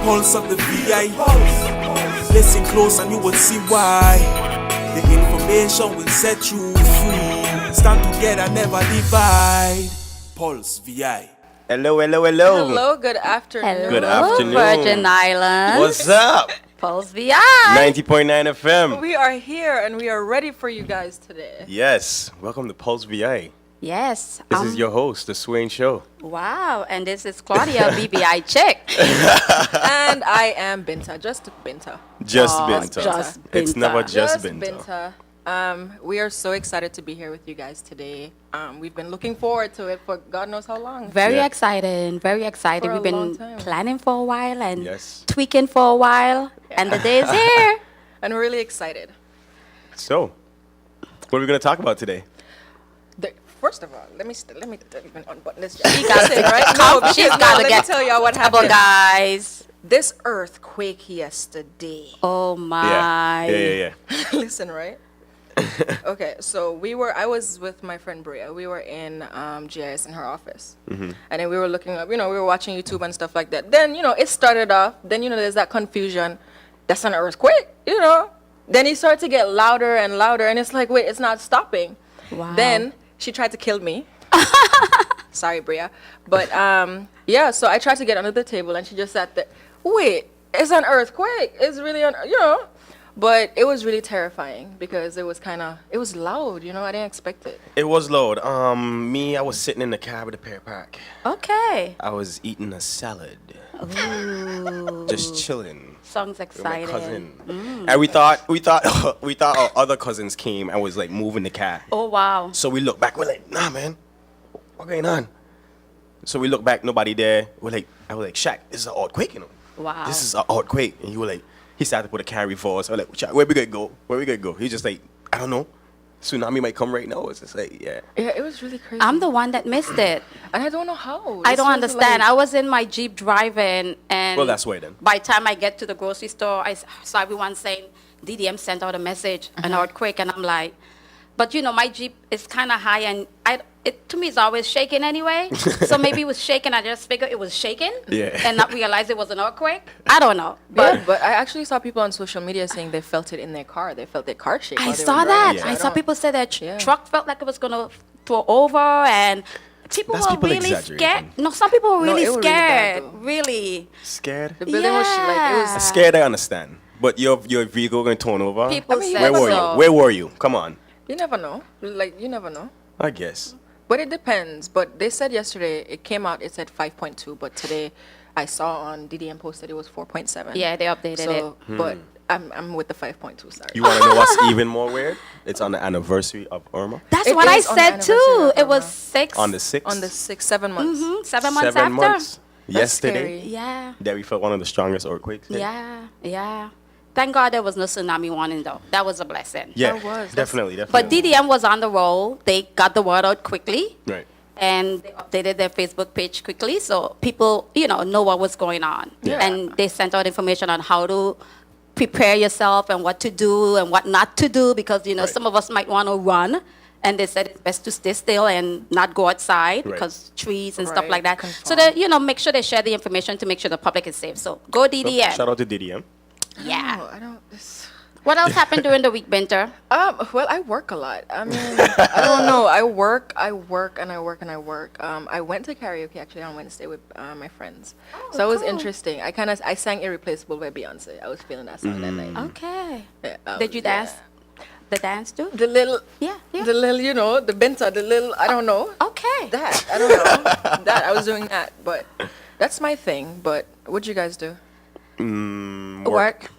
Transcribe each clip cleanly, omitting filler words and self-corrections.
pulse of the VI. Listen close and you will see why. The information will set you free. Stand together, never divide. Pulse VI. Hello. Hello, good afternoon. Good afternoon. Virgin Islands. What's up? Pulse VI. 90.9 FM. We are here and we are ready for you guys today. Yes. Welcome to Pulse VI. Yes. This is your host, The Swain Show. Wow. And this is Claudia, BBI Chick. And I am Binta, just Binta. Just Oh, Binta. just It's Binta. never just Binta. We are so excited to be here with you guys today. We've been looking forward to it for God knows how long. Very Yeah. excited. Very excited. For a We've been long time. planning for a while and Yes. tweaking for a while. And the day is here. And we're really excited. So, what are we going to talk about today? First of all, let me even unbutton this. She got Listen, right? come- No, she's because, got to let get me tell y'all what couple happened. guys. This earthquake yesterday. Oh my. Yeah. Listen, right? Okay, so I was with my friend Bria. We were in GIS in her office. And then we were looking up, we were watching YouTube and stuff like that. Then, it started off. Then, there's that confusion. That's an earthquake, Then it started to get louder and louder. And it's like, wait, it's not stopping. Wow. Then she tried to kill me. Sorry, Bria. But, so I tried to get under the table and she just sat there. Wait, it's an earthquake. It's really, But it was really terrifying because it was loud, I didn't expect it. It was loud. I was sitting in the car with a pear pack. Okay. I was eating a salad. Ooh. Just chilling. Sounds With my exciting. cousin. And we thought our other cousins came and was like moving the car. Oh, wow. So we look back, we're like, nah, man, what's going on? So we look back, nobody there. I was like, Shaq, this is an earthquake, Wow. This is an earthquake. And you were like, he started to put a carry for us. I was like, Shaq, where we gonna go? Where we gonna go? He's just like, I don't know. Tsunami might come right now. It's just like, yeah. Yeah, it was really crazy. I'm the one that missed it. And I don't know how. I It's don't just understand. like- I was in my Jeep driving, and Well, that's why then. by the time I get to the grocery store, I saw everyone saying DDM sent out a message, an earthquake, and I'm like, but my Jeep is kind of high, and it to me is always shaking anyway. So maybe it was shaking. I just figured it was shaking, Yeah. and not realize it was an earthquake. I don't know, But I actually saw people on social media saying they felt it in their car. They felt their car shake. I while they saw were that. driving. So I saw don't- people say their Yeah. truck felt like it was gonna throw over, and people That's were people really exaggerating. scared. No, some people were No, really it was really bad, scared. though. Really. Scared? The building was like, it was. Scared, I understand. But your vehicle going to turn over? People I mean, said Where were so. you? Where were you? Come on. You never know. You never know. I guess. But it depends. But they said yesterday, it came out, it said 5.2. But today, I saw on DDM posted it was 4.7. Yeah, they updated it. So, but I'm with the 5.2, sorry. You want to know what's even more weird? It's on the anniversary of Irma. That's It what I is on the said anniversary too. of It was Irma. 6. On the 6th? On the 7 months. 7 months 7 after. months. That's Yesterday, scary. Yeah. that we felt one of the strongest earthquakes. hit. Yeah. Thank God there was no tsunami warning though. That was a blessing. Yeah, There was. definitely. But DDM was on the roll. They got the word out quickly. Right. And they updated their Facebook page quickly so people, know what was going on. Yeah. And they sent out information on how to prepare yourself and what to do and what not to do because, Right. some of us might want to run. And they said it's best to stay still and not go outside Right. because trees and stuff Right, like that. confirm. So that, make sure they share the information to make sure the public is safe. So go DDM. Shout out to DDM. Yeah. Oh, I don't. This, What else happened during the week, Binter? well, I work a lot. I mean, I don't know. I work. I went to karaoke actually on Wednesday with my friends. So it was cool. interesting. I sang Irreplaceable by Beyonce. I was feeling that song that night. Okay. Yeah, Did you yeah. dance? The dance too? The little, Yeah. the little, the Binta, the little, I don't know. Okay. That, I don't know. That, I was doing that. But that's my thing. But what'd you guys do? Work.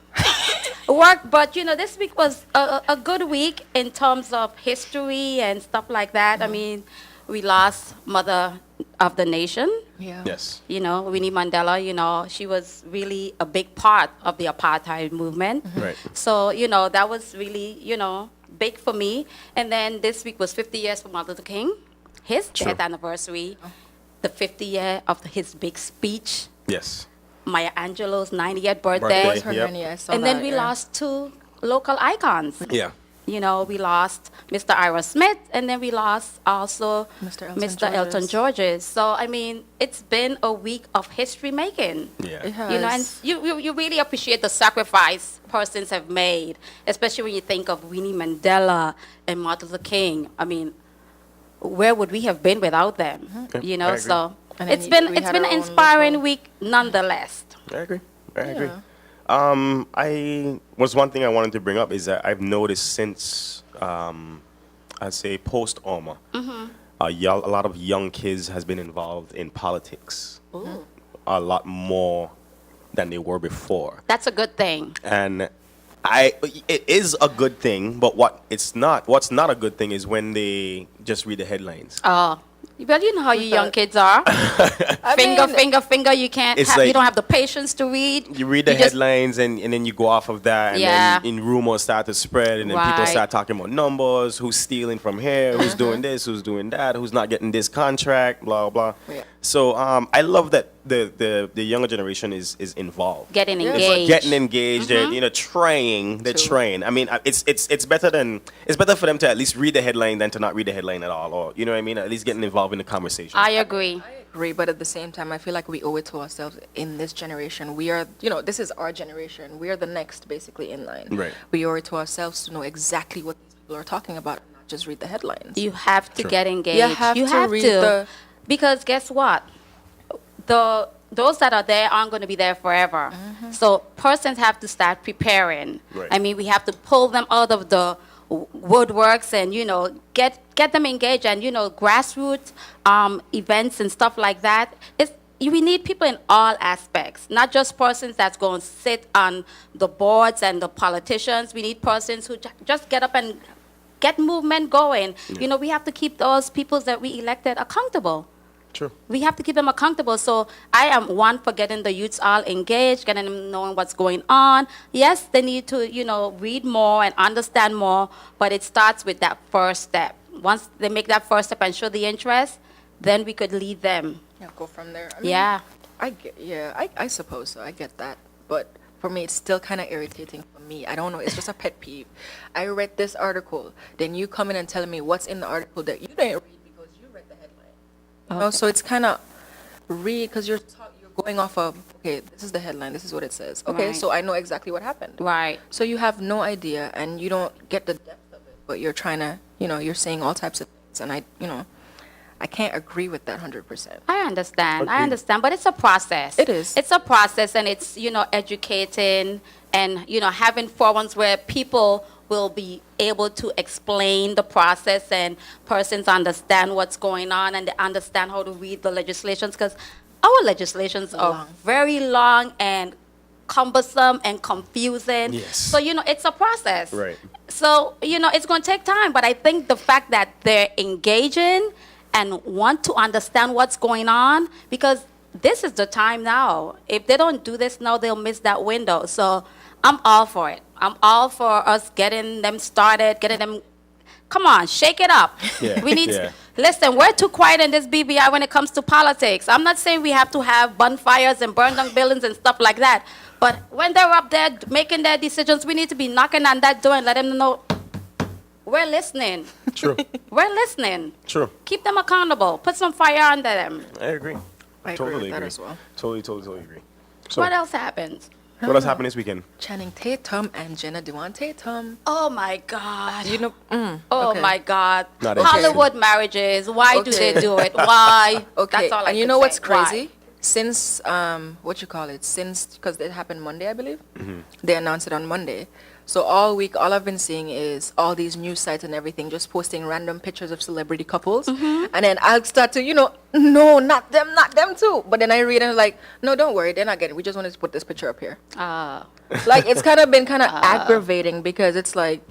Work, but this week was a good week in terms of history and stuff like that. I mean, we lost Mother of the Nation. Yeah. Yes. Winnie Mandela, she was really a big part of the apartheid movement. Right. So, that was really, big for me. And then this week was 50 years for Martin Luther King, his True. death anniversary, the 50 year of his big speech, Yes. Maya Angelou's 90th birthday. Birthday. It was her Yep. nanny, I saw And that, then we yeah. lost 2 local icons. Yeah. You know, we lost Mr. Ira Smith, and then we lost also Mr. Elton Georges. So, I mean, it's been a week of history making. Yeah. It has. You know, and you really appreciate the sacrifice persons have made, especially when you think of Winnie Mandela and Martin Luther King. I mean, where would we have been without them? You I know, agree. so And then it's we been had an our own inspiring little- week nonetheless. I agree. I agree. Yeah. I was one thing I wanted to bring up is that I've noticed since I'd say post Irma, a lot of young kids has been involved in politics a lot more than they were before, That's a good thing. and it is a good thing. But what's not a good thing is when they just read the headlines. Oh, well, you know how you young kids are. Finger. You can't. It's You like- don't have the patience to read. You read the You just- headlines and then you go off of that, and Yeah. then rumors start to spread, and then people Right. start talking about numbers, who's stealing from here, who's doing this, who's doing that, who's not getting this contract, blah blah. Yeah. So I love that the younger generation is involved. Getting Yeah. engaged. Getting engaged, they're trying. I mean, it's better for them to at least read the headline than to not read the headline at all, or you know what I mean. At least getting involved in the conversation. I agree. Agree, but at the same time, I feel like we owe it to ourselves in this generation. We are, this is our generation. We are the next, basically, in line. Right. We owe it to ourselves to know exactly what these people are talking about, and not just read the headlines. You have to Sure. get engaged. You have to read the- Because guess what? Those that are there aren't going to be there forever. So persons have to start preparing. Right. I mean, we have to pull them out of the woodworks and get them engaged, and grassroots events and stuff like that. We need people in all aspects, not just persons that's going to sit on the boards and the politicians. We need persons who just get up and get movement going. We have to keep those people that we elected accountable. True. We have to keep them accountable. So I am one for getting the youths all engaged, getting them knowing what's going on. Yes, they need to, read more and understand more, but it starts with that first step. Once they make that first step and show the interest, then we could lead them. Yeah, go from there. I mean, Yeah. I suppose so. I get that. But for me, it's still kind of irritating for me. I don't know. It's just a pet peeve. I read this article. Then you come in and tell me what's in the article that you didn't read because you read the headline. So it's kind of read because you're going off of, okay, this is the headline. This is what it says. Okay, Right. so I know exactly what happened. Right. So you have no idea and you don't get the depth of it. But you're trying to, you're saying all types of things. And I can't agree with that 100%. I understand. Agreed. I understand, but it's a process. It is. It's a process, and it's educating and having forums where people will be able to explain the process and persons understand what's going on and they understand how to read the legislations, because our legislations are Long. very long and cumbersome and confusing. Yes. So it's a process. Right. So it's going to take time, but I think the fact that they're engaging and want to understand what's going on, because this is the time now. If they don't do this now, they'll miss that window. So I'm all for it. I'm all for us getting them started, getting them. Come on, shake it up. Yeah, We need. yeah. Listen, we're too quiet in this BBI when it comes to politics. I'm not saying we have to have bonfires and burn down buildings and stuff like that. But when they're up there making their decisions, we need to be knocking on that door and let them know we're listening. True. We're listening. True. Keep them accountable. Put some fire under them. I agree. I agree Totally with that agree. as well. Totally agree. So What else happens? what else happened this weekend? Channing Tatum and Jenna Dewan Tatum. Oh my God. Oh okay. my God. Not Hollywood marriages. Why do they Okay. do it? Why? Okay, That's all I and you could know what's say. Why? crazy? Since because it happened Monday, I believe. They announced it on Monday. So all week, all I've been seeing is all these news sites and everything just posting random pictures of celebrity couples, and then I'll start to, no, not them too. But then I read and I'm like, no, don't worry, they're not getting. We just want to put this picture up here. Like it's kind of been aggravating because it's like,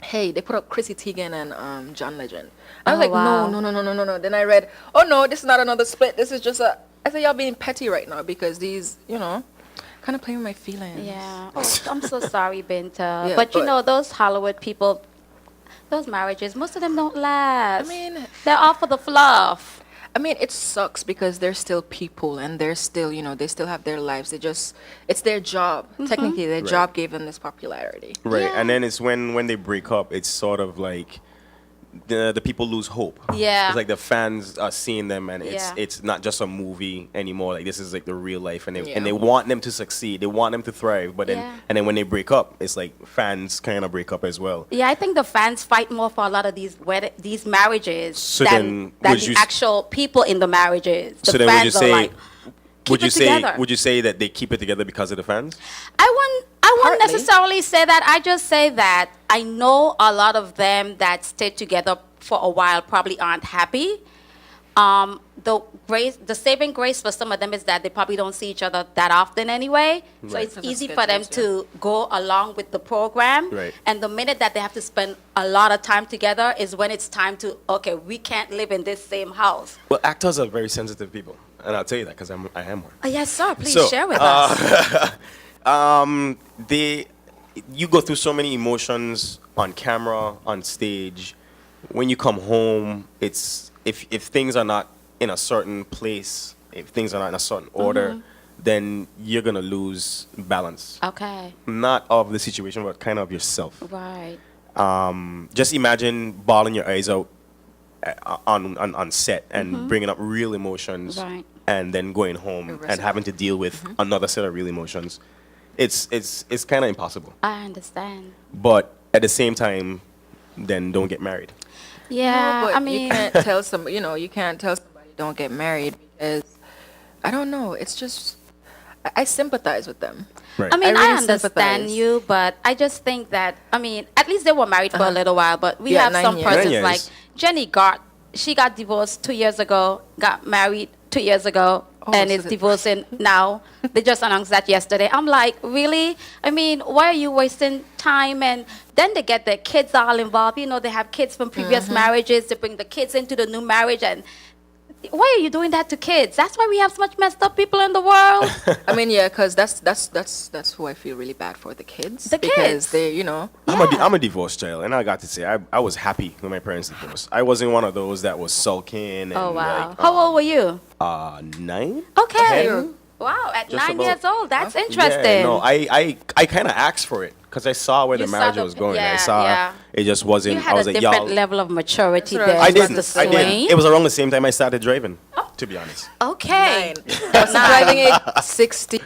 hey, they put up Chrissy Teigen and John Legend. I was like, wow. no. Then I read, oh no, this is not another split. This is just I said, y'all being petty right now because these, kind of playing with my feelings. Yeah. Oh, I'm so sorry, Binta. Yeah, but but- those Hollywood people, those marriages, most of them don't last. I mean, they're all for the fluff. I mean, it sucks because they're still people and they're still, they still have their lives. It's their job. Technically, their job gave them this popularity. Right. Yeah. And then it's when they break up, it's sort of like the people lose hope. Yeah. It's like the fans are seeing them, and Yeah. it's not just a movie anymore. Like, this is like the real life, and Yeah. they want them to succeed. They want them to thrive. But then Yeah. and then when they break up, it's like fans kind of break up as well. Yeah, I think the fans fight more for a lot of these marriages So than, then than would the you actual people in the marriages. The So then would fans you are say like, would keep you it say together. would you say that they keep it together because of the fans? I wouldn't Partly. necessarily say that. I just say that I know a lot of them that stayed together for a while probably aren't happy. The saving grace for some of them is that they probably don't see each other that often anyway. So Right. it's Because of easy for them schedules, to go along with the program. Right. And the minute that they have to spend a lot of time together is when it's time to, okay, we can't live in this same house. Well, actors are very sensitive people, and I'll tell you that because I am one. Oh, yes, sir. Please So, share with us. You go through so many emotions on camera, on stage. When you come home, it's if things are not in a certain place, if things are not in a certain order, then you're gonna lose balance. Okay. Not of the situation, but kind of yourself. Right. Just imagine bawling your eyes out on set and bringing up real emotions, Right. and then going home and Irresolute. having to deal with another set of real emotions. It's kind of impossible. I understand. But at the same time, then don't get married. Yeah, No, but I mean, you can't tell you can't tell somebody don't get married because I don't know. It's just I sympathize with them. Right. I mean, I I, really understand sympathize. you, but I just think that, I mean, at least they were married for a little while, but we Yeah, have 9 some years. 9 persons years. like Jenny Gart. She got divorced 2 years ago, got married 2 years ago, Oh, and so is they- divorcing now. They just announced that yesterday. I'm like, really? I mean, why are you wasting time? And then they get their kids all involved. You know, they have kids from previous marriages. They bring the kids into the new marriage. And why are you doing that to kids? That's why we have so much messed up people in the world. I mean, yeah, because that's who I feel really bad for, the kids. The because kids. they, I'm a divorced child, and I got to say, I was happy when my parents divorced. I wasn't one of those that was sulking. And Oh, wow. like, How old were you? 9? Okay. Ten? Wow, at Just 9 about. years old. That's Yeah, interesting. no, I kind of asked for it because I saw where You the saw marriage the- was going. yeah, I saw yeah. it just wasn't. You I had was a like, different y'all. level of maturity That's what there. I I was didn't. about to I didn't. Swain. It was around the same time I started driving. To be honest. Okay. 9. I was driving at 16.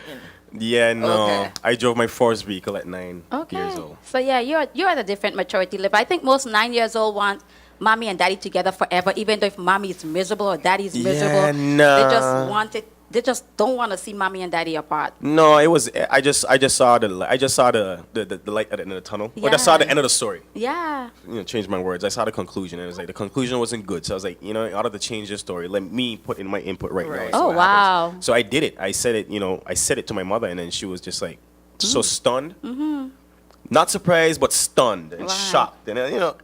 Yeah, no. Okay. I drove my first vehicle at 9 Okay. years old. So yeah, you're at a different maturity level. I think most 9 years old want mommy and daddy together forever, even though if mommy is miserable or daddy is miserable. Yeah, They just nah. want it. They just don't want to see mommy and daddy apart. No, it was. I just saw the light at the end of the tunnel. But I saw the Yeah. end of the story. Yeah. Change my words. I saw the conclusion, and it was like the conclusion wasn't good. So I was like, in order to change this story, let me put in my input right now. Right. and see Oh, what happens. wow. So I did it. I said it. I said it to my mother, and then she was just like so stunned, not surprised, but stunned and Wow. shocked, and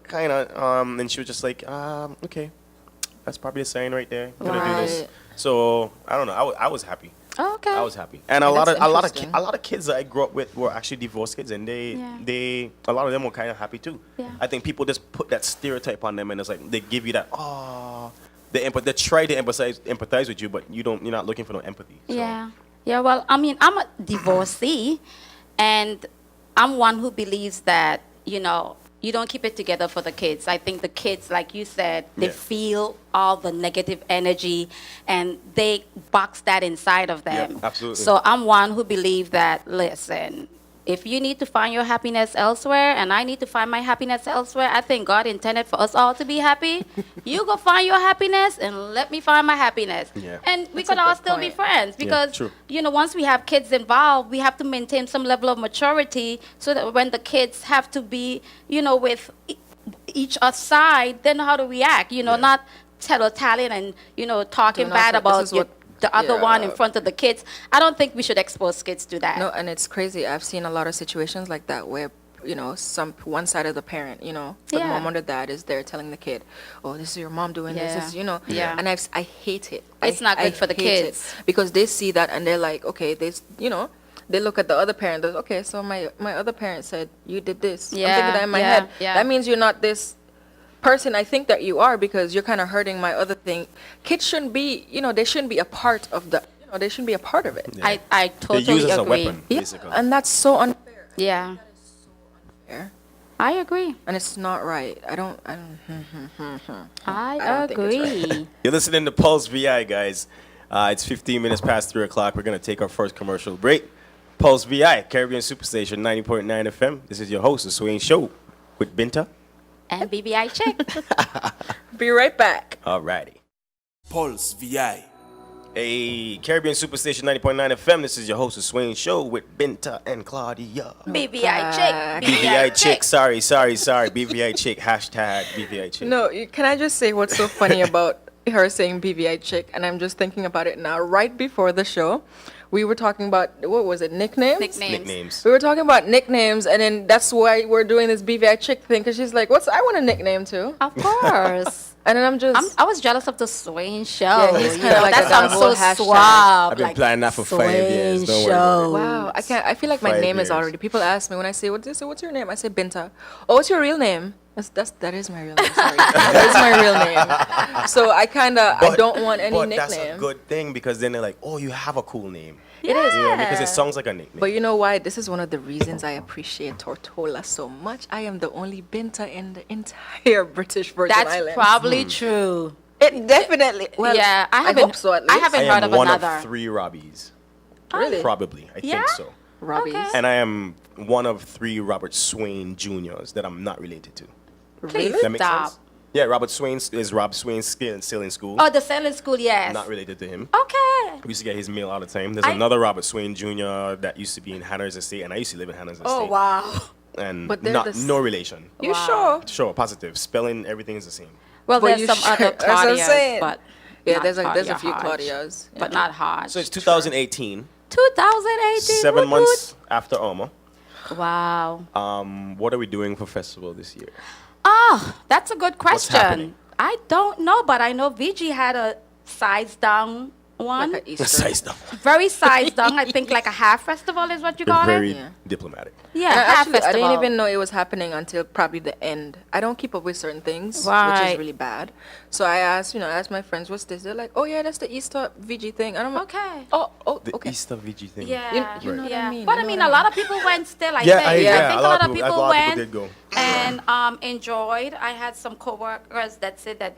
kind of. And she was just like, okay, that's probably a sign right there. I'm gonna do this. Right. So I don't know. I was happy. Oh, okay. I was happy, and a Yeah, lot that's of interesting. kids that I grew up with were actually divorced kids, and Yeah. a lot of them were kind of happy too. Yeah. I think people just put that stereotype on them, and it's like they give you that they try to empathize with you, but you're not looking for no empathy. So. Yeah. Yeah, well, I mean, I'm a divorcee, and I'm one who believes that, you don't keep it together for the kids. I think the kids, like you said, they Yeah. feel all the negative energy, and they box that inside of them. Yeah, absolutely. So I'm one who believes that, listen, if you need to find your happiness elsewhere and I need to find my happiness elsewhere, I think God intended for us all to be happy. You go find your happiness and let me find my happiness. Yeah. And we That's could a all good still be point. friends because, true. once we have kids involved, we have to maintain some level of maturity so that when the kids have to be, with each side, they know how to react, not tattling and, talking Do not bad this about is what- the other one in yeah. front of the kids. I don't think we should expose kids to that. No, and it's crazy. I've seen a lot of situations like that where one side of the parent, the Yeah. mom or the dad is there telling the kid, "Oh, this is your mom doing Yeah. this." Yeah. And I hate it. It's not good for the hate it kids. because they see that and they're like, okay, they look at the other parent. They're, okay, so my other parent said you did this. I'm Yeah, thinking that in my yeah, head. yeah. That means you're not this person I think that you are, because you're kind of hurting my other thing. Kids shouldn't be, they shouldn't be a part of they shouldn't be a part of it. Yeah. I They totally use it as a agree. weapon, Yeah, basically. and that's so unfair. Yeah, I agree. And it's not right. I don't. I don't think it's right. agree. You're listening to Pulse VI, guys. It's 15 minutes past 3 o'clock. We're going to take our first commercial break. Pulse VI, Caribbean Superstation 90.9 FM. This is your host, the Swain Show, with Binta. And BBI check. Be right back. Alrighty. Pulse VI. Hey, Caribbean Superstation 90.9 FM. This is your host, the Swain Show, with Binta and Claudia. BBI check. BVI chick. Sorry. BVI chick. Hashtag BVI chick. No, can I just say what's so funny about her saying BVI chick? And I'm just thinking about it now. Right before the show, we were talking about, what was it, nicknames? Nicknames. We were talking about nicknames, and then that's why we're doing this BVI chick thing, because she's like, I want a nickname too. Of course. And then I'm just... I was jealous of the Swain Show. Yeah, he's kinda like that a sounds double so hashtag. suave. I've been like planning that for 5 years. Swain Don't worry about it. Wow, I feel like my 5 name years. is already. People ask me when I say, what's your name? I say Binta. Oh, what's your real name? That is my real name. Sorry, that is my real name. So I don't want any but nickname. that's a good thing, because then they're like, oh, you have a cool name. It is. You know, because it sounds like a nickname. But you know why? This is one of the reasons I appreciate Tortola so much. I am the only Binta in the entire British Virgin That's Islands. probably true. It definitely. Well, Yeah, I I haven't- hope so at least. I haven't I heard am of one another. of 3 Robbies. Really? Probably. I Yeah? think so. Robbie's. Okay. And I am one of 3 Robert Swain Juniors that I'm not related to. Please That makes stop. sense? Yeah, Robert Swain is Rob Swain still in school. Oh, the sailing school, yes. Not related to him. Okay. We used to get his mail all the time. There's another Robert Swain Jr. that used to be in Hannah's Estate, and I used to live in Hannah's Estate. Oh, wow. And But they're no relation. You Wow. sure? Sure, positive. Spelling, everything is the same. Well, But there's you some sure? other That's what I'm Claudias, saying. but Yeah, not there's a Claudia few Hodge. Claudias. But Yeah. not Hodge. So it's 2018, 2018. 7 woot months after Irma. woot. Wow. What are we doing for festival this year? Oh, that's a good What's question. happening? I don't know, but I know VG had a size down one. Like a Easter. Size stuff. Very sized down. I think like a half festival is what you You're call very it. Yeah. diplomatic. Yeah, And half actually, I festival. didn't even know it was happening until probably the end. I don't keep up with certain things, which Right. is really bad. So I asked my friends, "What's this?" They're like, "Oh yeah, that's the Easter VG thing." And I'm like, Okay. "Oh, The okay." Easter VG thing. Yeah, You know what I yeah. mean, But you I know mean, what a I lot mean. of people went still. I Yeah, think. I think a lot of a people lot of went people did go. and enjoyed. I had some coworkers that said that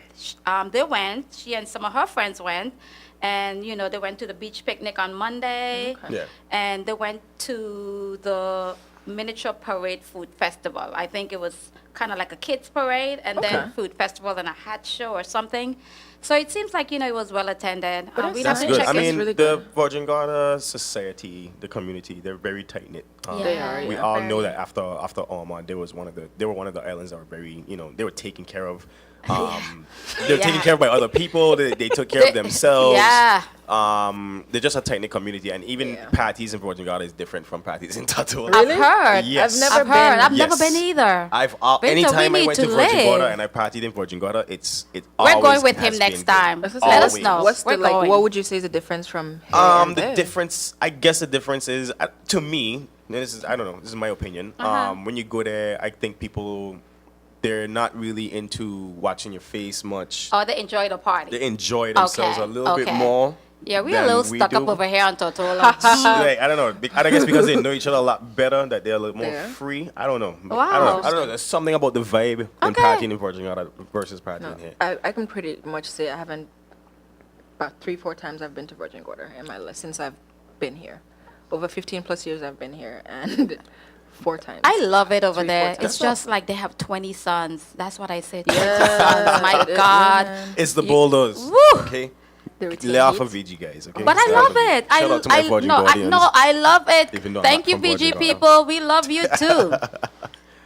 they went. She and some of her friends went, and they went to the beach picnic on Monday. Okay. Yeah. And they went to the miniature parade food festival. I think it was kind of like a kids parade and then Okay. food festival and a hat show or something. So it seems like it was well attended. But We'd that's have to Good. check I It's it. mean, really the good. Virgin Gorda society, the community, they're very tight knit. They are, We yeah. all know Very. that after Irma, they were one of the islands that were very, they were taken care of. They were taken Yeah. care of by other people. They took care of themselves. Yeah. They're just a tight knit community, and even Yeah. parties in Virgin Gorda is different from parties in Tattoo. I've heard. Yes. I've never I've heard. been. I've never Yes. been either. Victor, Anytime we I need went to to Virgin Gorda live. and I partied in Virgin Gorda, it We're always going with has him next been good. time. That's Let what I'm us saying. know. What's the We're going. what would you say is the difference from here and The there? difference, I guess the difference is, to me, I don't know, this is my opinion. When you go there, I think people, they're not really into watching your face much. Oh, they enjoy the party. They enjoy themselves Okay, a little bit okay. more. Yeah, we're a than little we stuck do. up over here on Tortola. Like, I don't know. I guess because they know each other a lot better, that they're a little more Yeah. free. I don't know. Wow. I don't know. There's something about the vibe in Okay. partying in Virgin Gorda versus partying No, here. I can pretty much say I haven't. About 3-4 times I've been to Virgin Gorda in my life since I've been here. Over 15 plus years I've been here, and 4 times. I love it over 3-4 there. times. It's just like they have 20 sons. That's what I said. 20 Yes, sons. My it is, God. man. It's the boulders. Woo! Okay? The routine Lay off of beats. VG, guys. Okay? But I Lay off love of VG. it. Shout out to my Virgin Gordians. I love it. Even though I'm Thank not you, from Virgin VG Gorda. people. We love you too.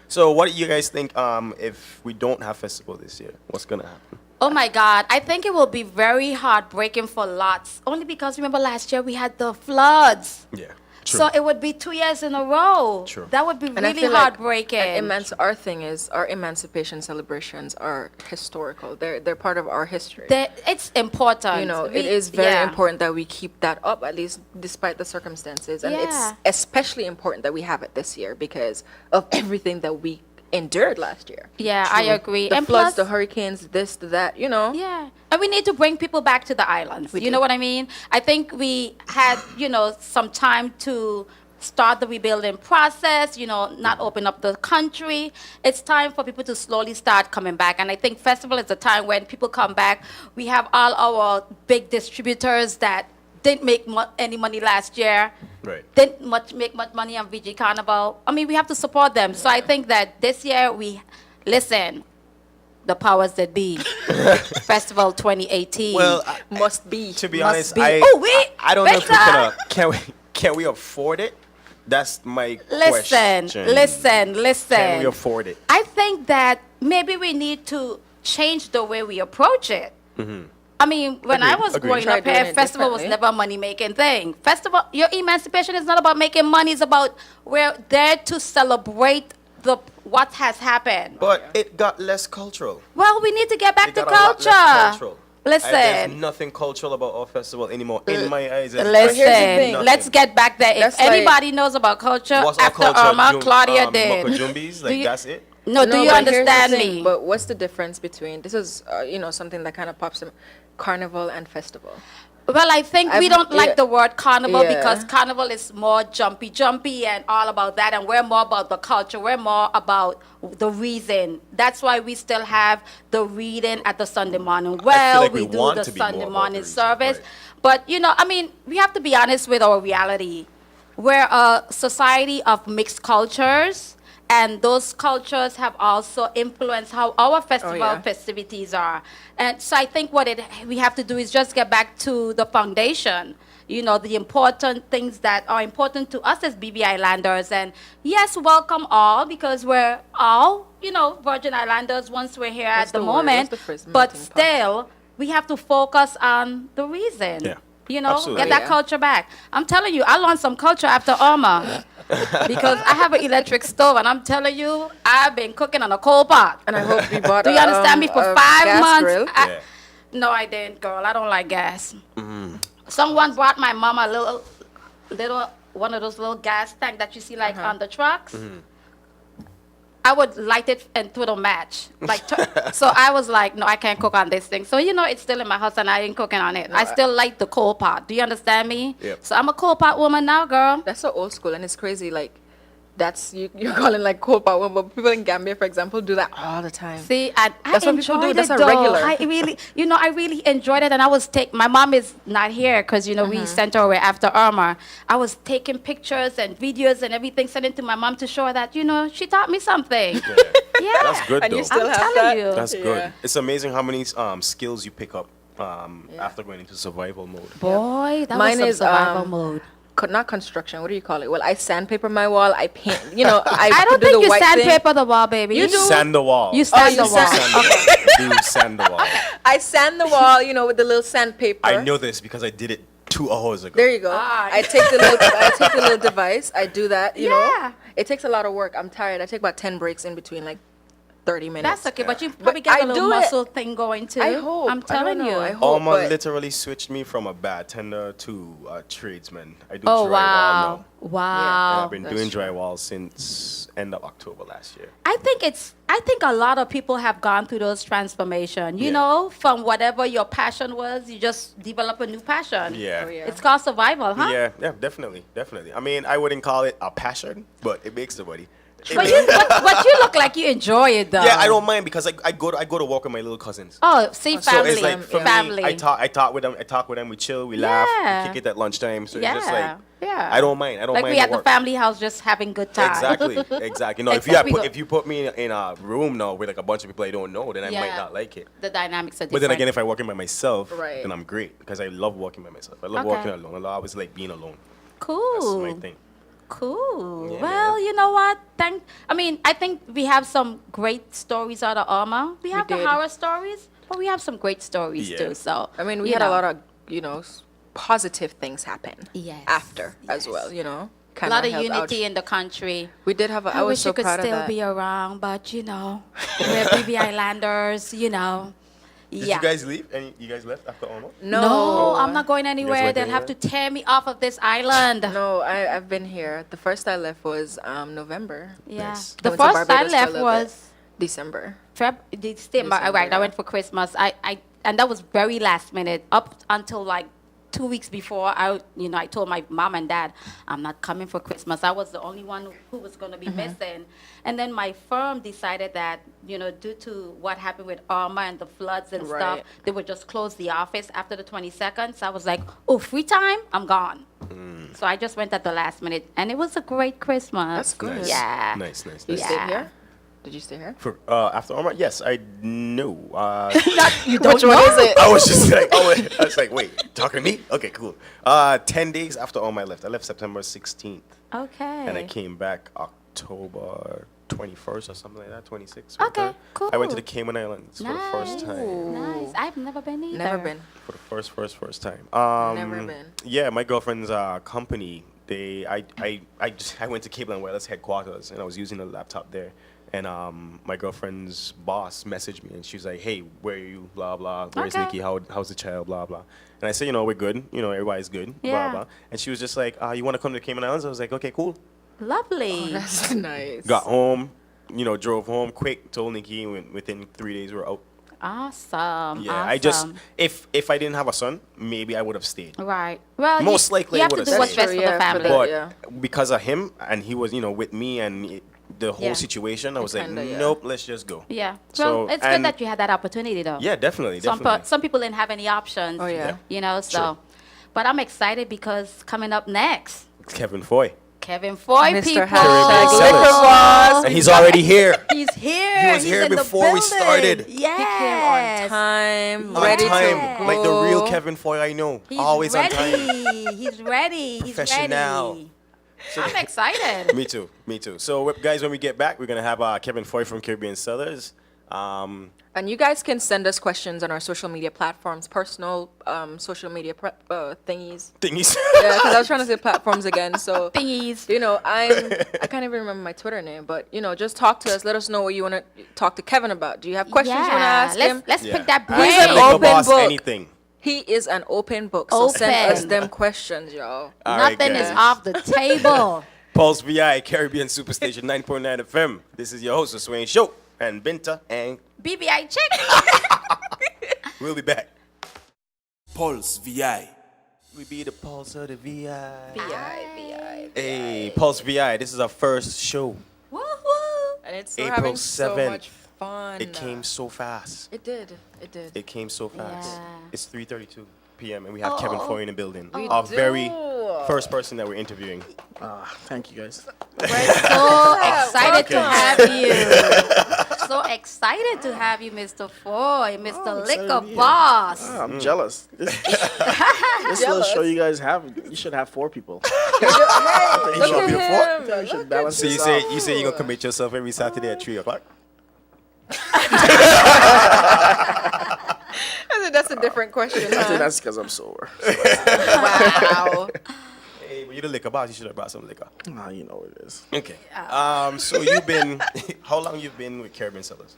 So, what do you guys think if we don't have festival this year? What's going to happen? Oh my God. I think it will be very heartbreaking for lots. Only because remember last year we had the floods. Yeah. True. So it would be 2 years in a row. True. That would be And I really feel like heartbreaking. our thing is our emancipation celebrations are historical. They're part of our history. It's important. It is very yeah. important that we keep that up, at least despite the circumstances. And Yeah. it's especially important that we have it this year because of everything that we endured last year. Yeah, I agree. The And floods, plus, the hurricanes, this, the that, you know. yeah, and we need to bring people back to the islands. You know what I mean? I think we had, some time to start the rebuilding process, not open up the country. It's time for people to slowly start coming back. And I think festival is the time when people come back. We have all our big distributors that didn't make any money last year. Right. Didn't make much money on VG Carnival. I mean, we have to support them. So I think that this year listen, the powers that be, Festival 2018. Well, Must be. to be Must honest, be. I don't know if Victor! can we afford it? That's my Listen. question. Can we afford it? I think that maybe we need to change the way we approach it. I mean, when I was growing Try up doing here, it festival was differently. never a money-making thing. Festival, your emancipation is not about making money. It's about we're there to celebrate what has happened. But it got less cultural. Well, we need to get back It to got a lot less culture. cultural. Listen. There's nothing cultural about our festival anymore. In my eyes, there's here's the thing. Listen, let's get back there. If That's like- anybody knows about culture, What's our after culture? Irma, Claudia did. Mokojumbis, like you- that's it. No, do you but here's the understand thing, me? But what's the difference between, this is, something that kind of pops in, carnival and festival? Well, I think we I've- don't like yeah. the word carnival Yeah. because carnival is more jumpy and all about that, and we're more about the culture. We're more about the reason. That's why we still have the reading at the Sunday morning. Well, like we we do want the to be more Sunday about morning the reason, service. right. But, we have to be honest with our reality. We're a society of mixed cultures, and those cultures have also influenced how our festival festivities are. And so I think what we have to do is just get back to the foundation, the important things that are important to us as BB Islanders. And yes, welcome all, because we're all, Virgin Islanders once we're here What's at the the word? moment. What's the phrase? But Melting pot. still, we have to focus on the reason. Yeah. Get Absolutely. that Yeah. culture back. I'm telling you, I learned some culture after Irma. Because I have an electric stove, and I'm telling you, I've been cooking on a coal pot. And I hope we bought Do you understand me? For a 5 gas months. grill. Yeah. No, I didn't, girl. I don't like gas. Someone brought my mom a little one of those little gas tank that you see like on the trucks. I would light it and throw the match. So I was like, no, I can't cook on this thing. So, it's still in my house and I ain't cooking on it. I still light the coal pot. Do you understand me? Yep. So I'm a coal pot woman now, girl. That's so old school, and it's crazy. Like, that's you're calling like coal power, but people in Gambia, for example, do that all the time. See, I That's what people do. enjoyed That's it a though. regular. I really enjoyed it, and I was my mom is not here because we sent her away after Irma. I was taking pictures and videos and everything, sending to my mom to show her that she taught me something. Yeah, That's good And though. you still I'm have telling that? you. That's Yeah. good. It's amazing how many skills you pick up after going into survival mode. Boy, that Mine was some is, survival mode. Not construction. What do you call it? Well, I sandpaper my wall. I paint. I don't do think the you white thing. sandpaper the wall, baby. You do? Sand the wall. You sand you the wall. sand- Do sand the wall. I sand the wall. With the little sandpaper. I know this because I did it 2 hours ago. There you go. Ah. I take the little device. I do that. You know. Yeah. It takes a lot of work. I'm tired. I take about 10 breaks in between, like 30 minutes. That's okay, but you probably But get I a little do it. muscle thing going too. I hope. I'm I don't telling know. you. I hope. Alma but- literally switched me from a bartender to a tradesman. I do Oh drywall wow, now. And wow. I've been That's doing true. drywall since end of October last year. I think a lot of people have gone through those transformations. Yeah. From whatever your passion was, you just develop a new passion. Yeah. Oh, yeah. It's called survival, huh? Yeah, definitely. I mean, I wouldn't call it a passion, but it makes the money. But you look like you enjoy it though. Yeah, I don't mind because I go to walk with my little cousins. Oh, see, So family, it's like for family. me, I talk with them, we chill, we laugh, Yeah. we kick it at lunchtime. So Yeah, it's just like yeah. I don't mind. I don't like mind we at the work. family house just having good time. Exactly. No, Except we go- if you put me in a room now with like a bunch of people I don't know, then I might Yeah. not like it. The dynamics are different. But then again, if I working by myself, Right. then I'm great because I love working by myself. I love Okay. working alone. I always like being alone. cool. That's my thing. Cool. Yeah, Well, man. you know what? I think we have some great stories out of Irma. We have the did. horror stories, but we have some great stories Yeah. too. So I mean, we you had a know. lot of positive things happen. Yes, After as yes. well. a Kinda lot of helped out. unity in the country. We did have. I I was wish so you could proud of still that. be around, but we're BB Islanders. Did Yeah. you guys leave? And you guys left after Alma? No, I'm not going anywhere. went They'll have to tear me off of this island. No, I've been here. The first I left was November. Yeah. Nice. The I went to first I Barbados for a left little was December. December. Right, I went for Christmas. And that was very last minute. Up until like 2 weeks before, I told my mom and dad, I'm not coming for Christmas. I was the only one who was going to be missing. And then my firm decided that, due to what happened with Irma and the floods and stuff, Right. they would just close the office after the 22nd. So I was like, oh, free time? I'm gone. So I just went at the last minute, and it was a great Christmas. That's good. Nice. Yeah. Nice. You Yeah. stayed here? Did you stay here? For after Alma, yes, I know. Which one is it? I was just like, I was like, wait, talking to me? Okay, cool. 10 days after Alma I left September 16th, Okay. and I came back October 21st or something like that, 26th. Okay, cool. I went to the Cayman Islands for the first time. Nice. I've never been either. Never been. For the first time. Never been. Yeah, my girlfriend's company. I went to Cable and Wireless headquarters, and I was using a laptop there. And my girlfriend's boss messaged me, and she was like, "Hey, where are you? Blah blah. Where's Okay. Nikki? How's the child? Blah blah." And I said, "We're good. Everybody's good. Yeah. Blah blah." And she was just like, "You want to come to the Cayman Islands?" I was like, "Okay, cool." Lovely. That's nice. Got home, drove home quick. Told Nikki, within 3 days we're out. Awesome. Yeah, awesome. I just if I didn't have a son, maybe I would have stayed. Right. Well, Most likely you I have to would've do what's stayed. best for the Yeah, for family. the- But yeah. because of him, and he was, with me and the whole Yeah. situation, I was like, Kinda, yeah. nope, let's just go. Yeah. So, Well, it's good and- that you had that opportunity, though. Yeah, definitely. Some people didn't have any options. Oh, yeah. So. Sure. But I'm excited because coming up next, Kevin Fahie. Kevin Fahie, Mr. people. Hashtag Cellars. Liqourboss. And he's already here. He's here. He was He's here in the before we building. started. Yes. He came on time, On ready time. to go. Like the real Kevin Fahie I know. He's Always ready. on time. He's ready. He's Professional. ready. I'm excited. Me too. So, guys, when we get back, we're going to have Kevin Fahie from Caribbean Cellars. And you guys can send us questions on our social media platforms, personal social media thingies. Thingies. Yeah, because I was trying to say platforms again. So, Thingies. I can't even remember my Twitter name, but just talk to us. Let us know what you want to talk to Kevin about. Do you have questions you want to ask him? Let's Yeah. pick that Ask brain. He's an Liqourboss open book. anything. He is an open book. So send us Open. them questions, y'all. All right, Nothing is guys. off the table. Pulse VI, Caribbean Superstation 9.9 FM. This is your host, Swain Show, and Binta, and BBI chick. we'll be back. Pulse VI. We be the Pulse of the VI. VI. Hey, Pulse VI, this is our first show. Woo-hoo. And it's we're April having so 7th. much fun. It came so fast. It did. It did. It came so fast. Yeah. It's 3:32 p.m. and we have Kevin Fahie in the building. We Our do. very first person that we're interviewing. Thank you, guys. We're so excited to welcome. have you. So excited to have you, Mr. Fahie, Mr. excited to be here. Liqourboss. I'm jealous. This little show you guys have, you should have 4 people. Look Show at me the him. You should balance So you this say out. you're gonna commit yourself every Saturday at 3:00? I think that's a different question. I think Huh? that's because I'm sober. Wow. Hey, but you're the liquor boss. You should have brought some liquor. You know what it is. Okay. So you've been, how long you've been with Caribbean Cellars?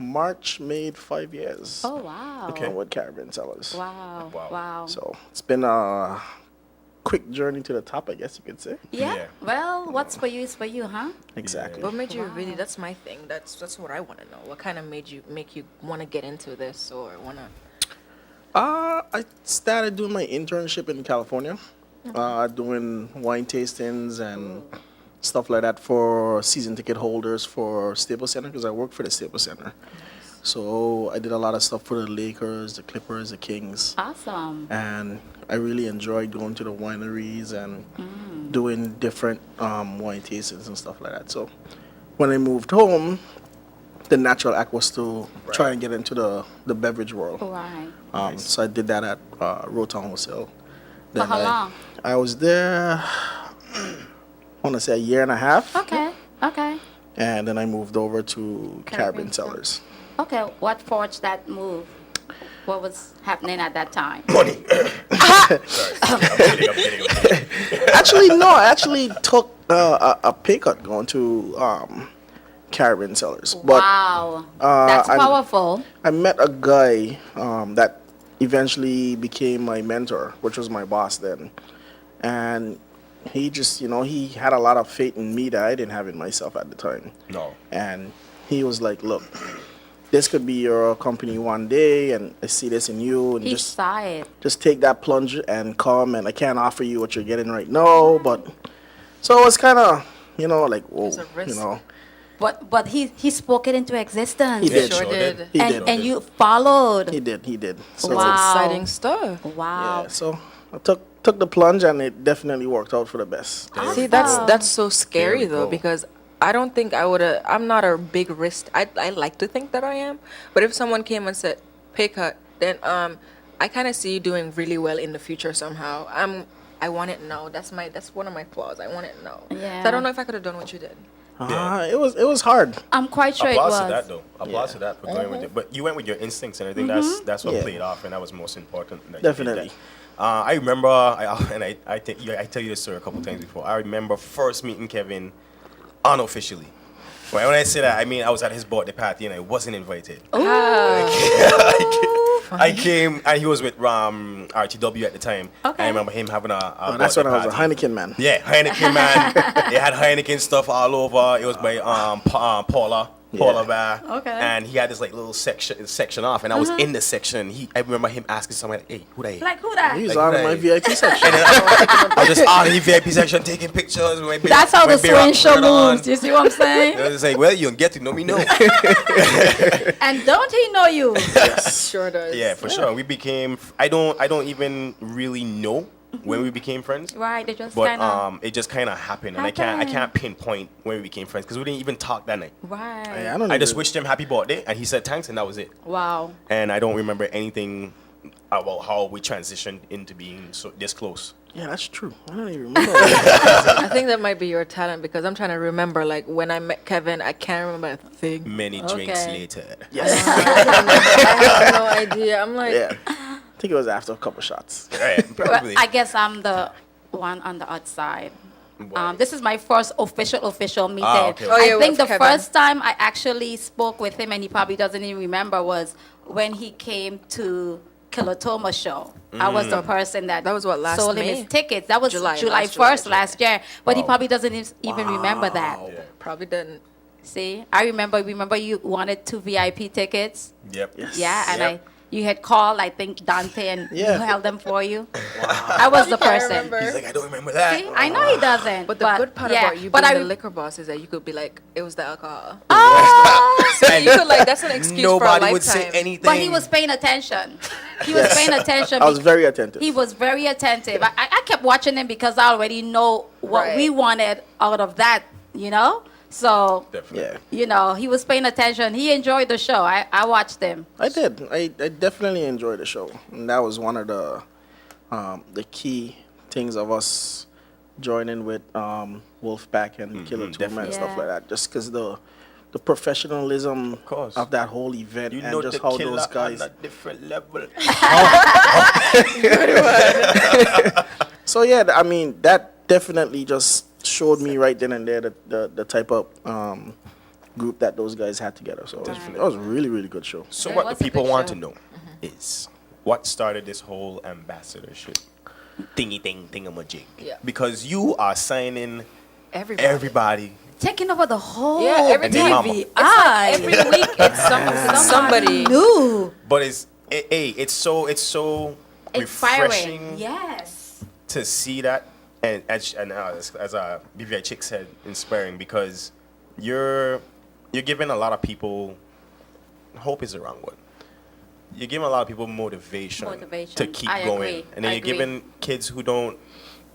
March made 5 years. Oh, wow. I'm with Caribbean Cellars. Wow. Wow. Wow. So it's been a quick journey to the top, I guess you could say. Yeah. Yeah. Well, what's for you is for you, huh? Exactly. What made you really? That's my thing. That's what I want to know. What kind of make you want to get into this or want to? I started doing my internship in California, doing wine tastings and stuff like that for season ticket holders for Staples Center because I work for the Staples Center. So I did a lot of stuff for the Lakers, the Clippers, the Kings, Awesome. and I really enjoyed going to the wineries and doing different wine tastings and stuff like that. So when I moved home, the natural act was to try and get into the beverage world. Right. So I did that at Rotown Wholesale. For how long? I was there, I want to say a year and a half. Okay. Okay. And then I moved over to Caribbean Cellars. Okay. What forged that move? What was happening at that time? Money. Sorry. I'm kidding. Actually, no, I actually took a pay cut going to Caribbean Cellars. But Wow. That's powerful. I met a guy that eventually became my mentor, which was my boss then. And he just, he had a lot of faith in me that I didn't have in myself at the time. No. And he was like, look, this could be your company one day, and I see this in you, and He saw it. just take that plunge and come, and I can't offer you what you're getting right now, but so it was kind of, like, whoa, It's a risk. But he spoke it into existence. He did. Sure did. He and did. and you followed. He did. So, Wow. Exciting stuff. Wow. yeah, so I took the plunge, and it definitely worked out for the best. See, that's so scary There we though, go. because I don't think I would have. I'm not a big risk. I like to think that I am, but if someone came and said pay cut, then I kind of see you doing really well in the future somehow. I want it now. That's one of my flaws. I want it now. Yeah. So I don't know if I could have done what you did. It was hard. I'm quite sure it Applause was. to that, though. Applause to that for going with it. But you went with your instincts, and I think that's what Yeah. played off, and that was most important. that you did Definitely. that. I remember, I think I tell you this story a couple times before. I remember first meeting Kevin unofficially. Right, when I say that, I mean I was at his birthday party and I wasn't invited. I came, and he was with RTW at the time. Okay. I remember him having a That's birthday when I was a party. Heineken man. Yeah, Heineken man. They had Heineken stuff all over. It was by Paula Bar. Okay. And he had this like little section off, and I was in the section. I remember him asking someone, "Hey, who that?" Like who that? He was Like, out in right. my VIP section. I was just out in the VIP section taking pictures. That's how the swing show moves. You see what I'm saying? I was just like, well, you don't get to know me, no. And don't he know you? Sure does. Yeah, for sure. We became. I don't even really know when we became friends. Right, they just But kind of. it just kind of happened, and I can't pinpoint when we became friends because we didn't even talk that night. Right. Yeah, don't I just even- wished him happy birthday, and he said thanks, and that was it. Wow. And I don't remember anything about how we transitioned into being this close. Yeah, that's true. I don't even remember. I think that might be your talent because I'm trying to remember. Like when I met Kevin, I can't remember a thing. Many drinks Okay. later. I have no idea. I'm like, Yeah. I think it was after a couple shots. Right, But probably. I guess I'm the one on the outside. Why? This is my first official meeting. okay. Oh, yeah, I think with the Kevin. first time I actually spoke with him, and he probably doesn't even remember, was when he came to Kilotoma show. I was the person that was what, last sold him May? his tickets. That was July, July last July, 1st last year, but he probably doesn't even remember that. probably didn't. See, I remember you wanted 2 VIP tickets. Yep. Yeah, and Yep. you had called, I think, Dante, and Yeah. you held them for you. I was the person. remember. He's like, I don't remember that. See, I know he doesn't. But the good part yeah, about you but being I, the liquor boss is that you could be like, it was the alcohol. Oh, So you could like, that's an excuse for a Nobody lifetime. would say anything. but he was paying attention. He was paying attention. I was very attentive. He was very attentive. I kept watching him because I already know what Right. we wanted out of that, So, Definitely. Yeah. he was paying attention. He enjoyed the show. I watched him. I did. I definitely enjoyed the show, and that was one of the key things of us joining with Wolfpack and Killer Tuma and stuff Yeah. like that. Just because the professionalism course. of that whole event You and know just the how killer those guys. on a different level. So yeah, I mean that definitely just showed me right then and there the type of group that those guys had together. So that was a really really good show. So Yeah, it what was the a people good want show. to know is what started this whole ambassadorship thingamajig. Yeah. Because you are signing Everybody. everybody. Taking over the whole Yeah, every And their mama. BVI. Every week it's somebody. New. But it's so Inspiring. refreshing Yes. to see that, and as BVI Chick said, inspiring because you're giving a lot of people, hope is the wrong word. You're giving a lot of people motivation to keep I going, agree. and then I you're agree. giving kids who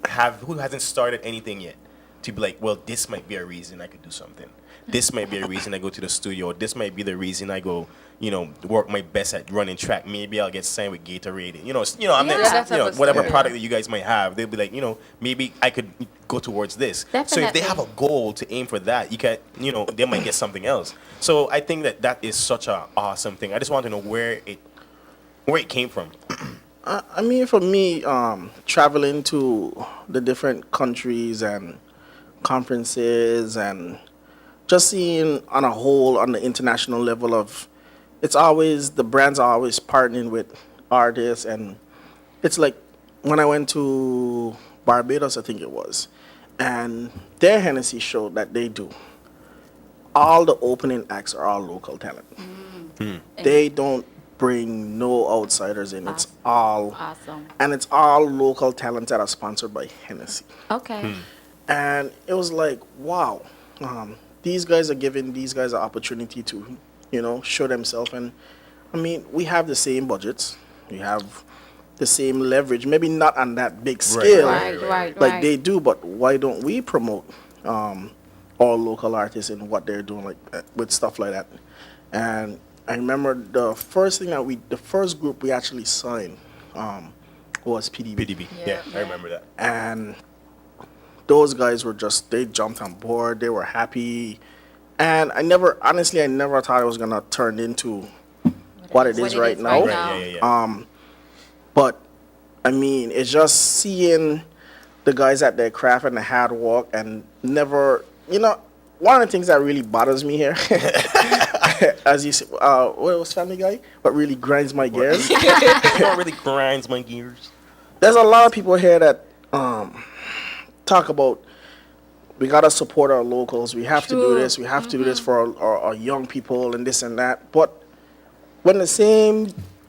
hasn't started anything yet to be like, well, this might be a reason I could do something. This might be a reason I go to the studio. This might be the reason I go, work my best at running track. Maybe I'll get signed with Gatorade. I'm Yeah. not, That type of whatever stuff. product that you guys might have, they'll be like, maybe I could go towards this. So if they Definitely. have a goal to aim for that, you can, they might get something else. So I think that is such an awesome thing. I just want to know where it came from. I mean, for me, traveling to the different countries and conferences and just seeing on a whole on the international level of, it's always the brands are always partnering with artists, and it's like when I went to Barbados, I think it was, and their Hennessy show that they do, all the opening acts are all local talent. They don't bring no outsiders in. It's all Awesome. and it's all local talent that are sponsored by Hennessy. Okay. And it was like, wow, these guys are giving these guys an opportunity to, show themselves. And I mean, we have the same budgets, we have the same leverage, maybe not on that big scale Right. like they do, but why don't we promote all local artists and what they're doing, like with stuff like that? And I remember the first group we actually signed was PDB. PDB. Yeah, I remember that. And those guys were they jumped on board, they were happy. And honestly, I never thought it was going to turn into what it is right now. Yeah. But, I mean, it's just seeing the guys at their craft and the hard work and never, one of the things that really bothers me here, as you say, what was Family Guy? What really grinds my gears? It really grinds my gears. There's a lot of people here that talk about, we got to support our locals, we have to do this, we have to do this for our young people and this and that. But when the same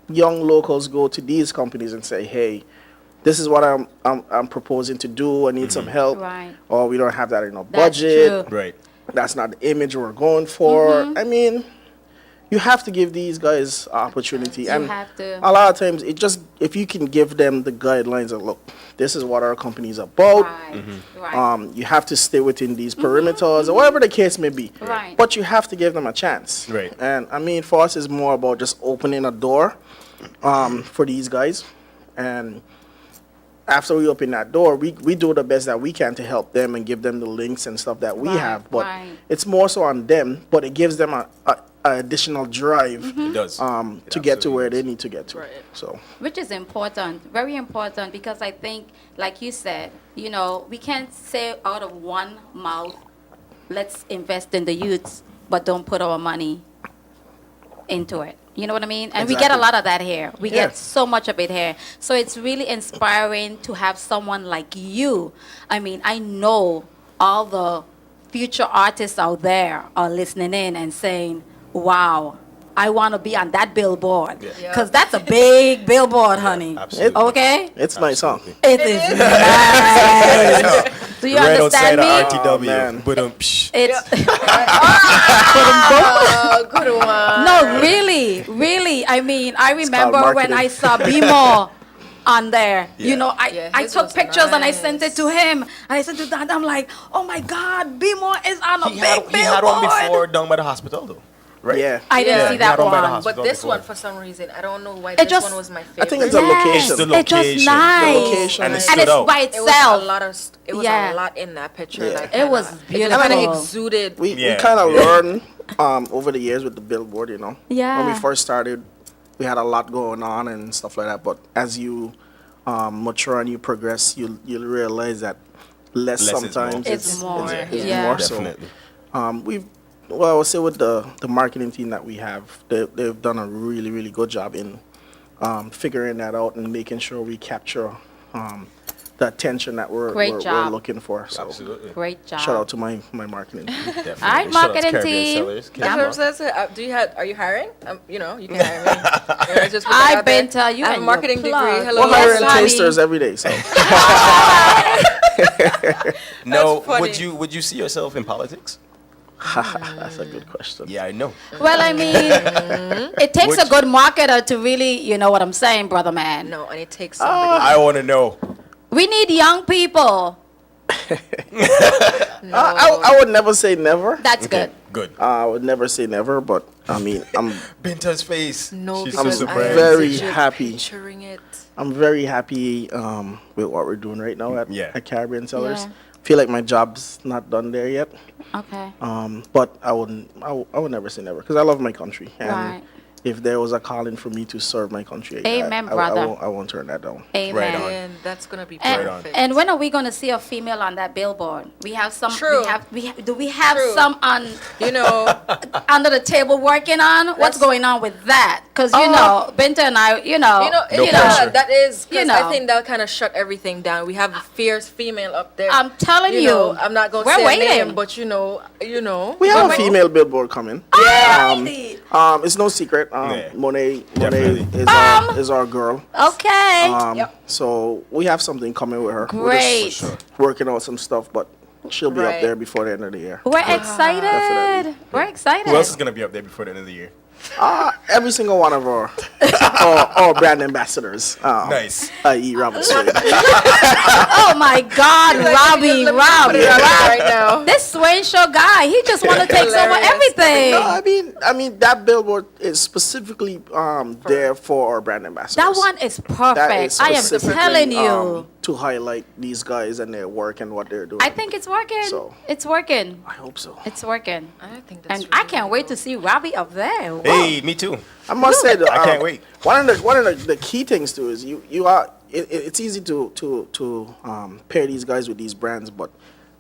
young locals go to these companies and say, hey, this is what I'm proposing to do, I need some help, Right. or we don't have that in our That's budget, true. Right. that's not the image we're going for. I mean, you have to give these guys opportunity. You And have to. a lot of times, if you can give them the guidelines of, look, this is what our company is about. Right. You have to stay within these perimeters, or whatever the case may be. Right. But you have to give them a chance. Right. And I mean, for us, it's more about just opening a door for these guys. And after we open that door, we do the best that we can to help them and give them the links and stuff that we Right, have. But right. it's more so on them, but it gives them a additional drive It does. to get to where they need to get to. Right. So Which is important, very important, because I think, like you said, we can't say out of one mouth, let's invest in the youths, but don't put our money into it. You know what I mean? And we get a Exactly. lot of that here. We Yeah. get so much of it here. So it's really inspiring to have someone like you. I mean, I know all the future artists out there are listening in and saying, wow, I want to be on that billboard. Yeah. Because that's a big billboard, honey. Absolutely. Okay? it's my song. It is nice. Do you Right understand outside me? of Oh, RTW. man. But It's Oh, good one. no, really. I mean, I remember when marketing. I saw Bimo on there. Yeah, I his took was pictures and I sent it nice. to him. And I sent it to Dad. I'm like, oh my God, Bimo is on a he big had billboard. one before down by the hospital, though. Right? Yeah. I didn't Yeah. see He that had one by the one. hospital. But this before. one, for some reason, I don't know why It this just- one was my favorite. I think it's a location. The It just location. nice. The location. And it And stood it's out. by It was a itself. lot of. It was Yeah. a lot in that picture. Yeah. Like, It was It beautiful. kind of exuded. We Yeah, kind of yeah. learned over the years with the billboard, When we Yeah. first started, we had a lot going on and stuff like that. But as you mature and you progress, you'll realize that less Less is more. sometimes It's more, is yeah. more. Definitely. So I would say with the marketing team that we have, they've done a really, really good job in figuring that out and making sure we capture the attention that we're job. looking for. So Absolutely. Great job. shout out to my marketing team. Definitely. All right, Shout out to marketing Caribbean team. Cellars. That's what I'm saying. Are you hiring? You can hire me. Just put that I've out there. been tell you I have and a marketing your degree. plug. Hello. We're hiring Yes, honey. tasters every day. So No, That's would you see yourself in politics? that's a good question. Yeah, I know. Well, I mean, it takes a good marketer to really, you know what I'm saying, brother man. No, and it takes somebody. I want to know. We need young people. I would never say never. That's good. Good. I would never say never, but I mean, I'm Binta's face. No, She's so because surprised. I'm very just happy. Picturing it. I'm very happy with what we're doing right now Yeah. at Caribbean Cellars. Yeah. Feel like my job's not done there yet. Okay. But I would never say never because I love my country. And Right. if there was a calling for me to serve my country, Amen, I brother. I won't turn that down. Amen. Right on. And that's gonna be And, perfect. and when are we going to see a female on that billboard? We have some. True. Do we have True. some on You know, under the table working on? What's That's- going on with that? Because you know, Binta and I, pressure. that is, 'cause You know. I think that kind of shut everything down. We have a fierce female up there. I'm telling you, know, I'm not gonna we're say waiting. a name, but you know. We have a We're- female billboard coming. Alrighty. It's no secret. Yeah. Monet Definitely. is our girl. Okay. So we have something coming with her. Great. We're just working on some stuff, but she'll be up Right. there before the end of the year. We're excited. Definitely. We're excited. Who else is gonna be up there before the end of the year? Every single one of our brand ambassadors. Nice. I.e. Robert Swade. Oh my God, Robbie, Let me Rob, put it out there right now. this Swain Show guy, he just want to take over Hilarious. everything. No, I mean that billboard is specifically there for our brand ambassadors. That one is That perfect. is I am specifically, telling you. to highlight these guys and their work and what they're doing. I think it's working. So- It's working. I hope so. It's working. I think that's And I really can't wait to see Robbie up there. Whoa. Hey, me too. I must say that I can't wait. One of the key things too is you are it's easy to pair these guys with these brands, but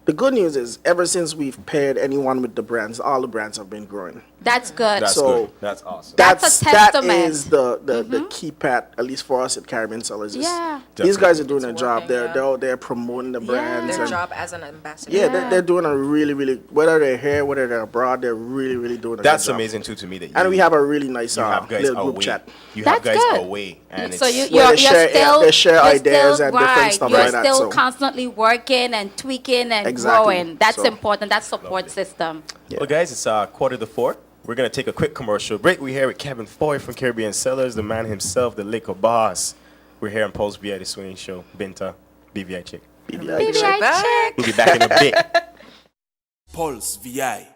the good news is ever since we've paired anyone with the brands, all the brands have been growing. That's good. That's So- good. That's awesome. That's a That testament. is the key part, at least for us at Caribbean Cellars. is Yeah. These guys are doing their It's job. working, They're yeah. they're promoting the brands. their and job as an ambassador. Yeah, Yeah. they're doing a really whether they're here, whether they're abroad, they're really doing a That's good job. amazing too to me that you, And we have a really nice you have guys little group away. chat. You have That's guys good. away, and So it's you're they share- still they share you're ideas still, and different right, stuff you're like that, still so- constantly working and tweaking and Exactly. growing. That's So- important. That's support system. Well, guys, it's 3:45. We're gonna take a quick commercial break. We're here with Kevin Fahie from Caribbean Cellars, the man himself, the Liqourboss. We're here on Pulse VI, the Swing Show. Binta, BVI Chick. BBI back. check. We'll be back in a bit. Pulse VI.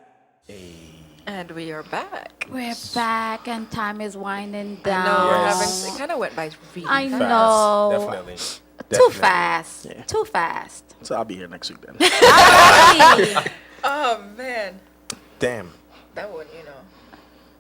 And we are back. We're back and time is winding I down. know we're Yes. having. It kind of went by really I fast. know. Definitely. Too Definitely. fast. Yeah. Too fast. So I'll be here next week then. Alrighty. Oh man, Damn. that one, you know.